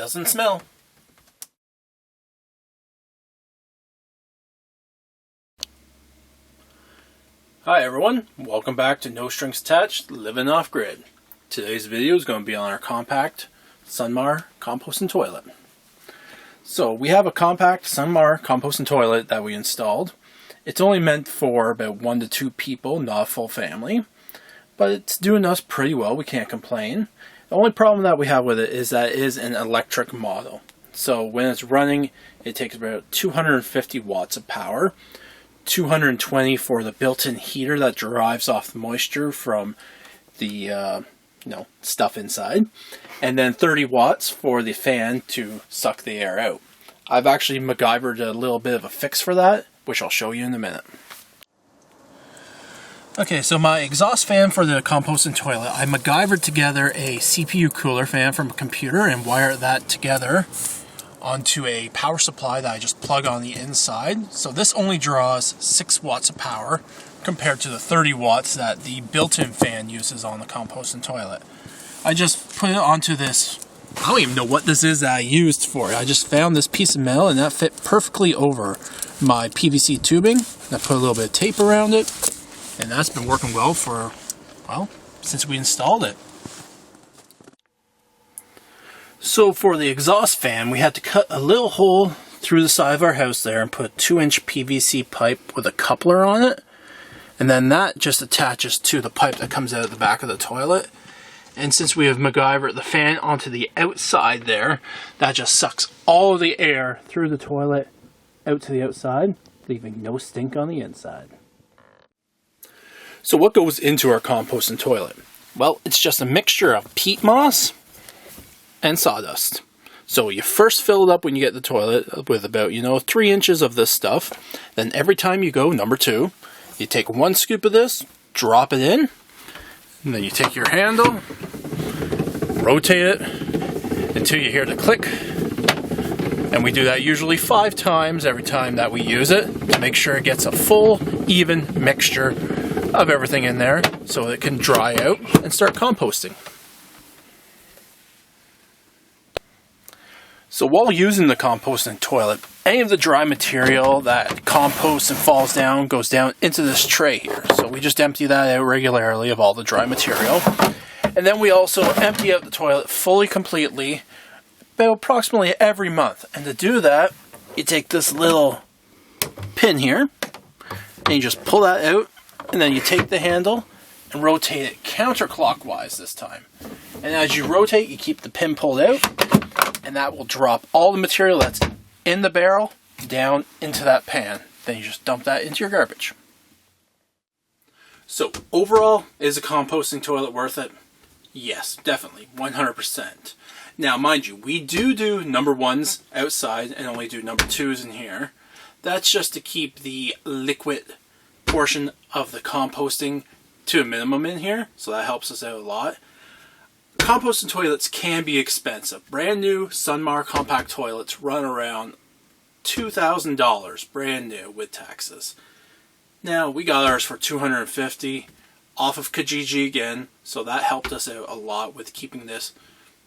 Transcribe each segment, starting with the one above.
doesn't smell. Hi everyone, welcome back to No Strings Attached, Living Off Grid. Today's video is going to be on our compact SunMar composting toilet. So we have a compact SunMar composting toilet that we installed. It's only meant for about 1 to 2 people, not a full family. But it's doing us pretty well, we can't complain. The only problem that we have with it is that it is an electric model. So when it's running, it takes about 250 watts of power. 220 for the built-in heater that derives off the moisture from the stuff inside, and then 30 watts for the fan to suck the air out. I've actually MacGyvered a little bit of a fix for that, which I'll show you in a minute. Okay, so my exhaust fan for the composting toilet, I MacGyvered together a CPU cooler fan from a computer and wired that together onto a power supply that I just plug on the inside. So this only draws 6 watts of power compared to the 30 watts that the built-in fan uses on the composting toilet. I just put it onto this, I don't even know what this is that I used for it. I just found this piece of metal and that fit perfectly over my PVC tubing. I put a little bit of tape around it, and that's been working well for, well, since we installed it. So for the exhaust fan, we had to cut a little hole through the side of our house there and put a 2-inch PVC pipe with a coupler on it. And then that just attaches to the pipe that comes out of the back of the toilet. And since we have MacGyvered the fan onto the outside there, that just sucks all of the air through the toilet out to the outside, leaving no stink on the inside. So what goes into our composting toilet? Well, it's just a mixture of peat moss and sawdust. So you first fill it up when you get the toilet with about 3 inches of this stuff. Then every time you go, number 2, you take 1 scoop of this, drop it in, and then you take your handle, rotate it until you hear the click. And we do that usually 5 times every time that we use it to make sure it gets a full, even mixture of everything in there so it can dry out and start composting. So while using the composting toilet, any of the dry material that composts and falls down goes down into this tray here. So we just empty that out regularly of all the dry material. And then we also empty out the toilet fully, completely, about approximately every month. And to do that, you take this little pin here, and you just pull that out, and then you take the handle and rotate it counterclockwise this time. And as you rotate, you keep the pin pulled out, and that will drop all the material that's in the barrel down into that pan. Then you just dump that into your garbage. So overall, is a composting toilet worth it? Yes, definitely, 100%. Now mind you, we do number 1s outside and only do number 2s in here. That's just to keep the liquid portion of the composting to a minimum in here, so that helps us out a lot. Composting toilets can be expensive. Brand new SunMar compact toilets run around $2,000 brand new with taxes. Now we got ours for $250 off of Kijiji again, so that helped us out a lot with keeping this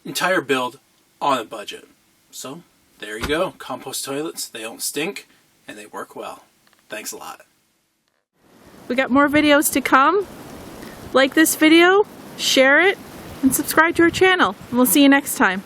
entire build on a budget. So there you go, compost toilets. They don't stink and they work well. Thanks a lot. We got more videos to come. Like this video, share it, and subscribe to our channel. And we'll see you next time.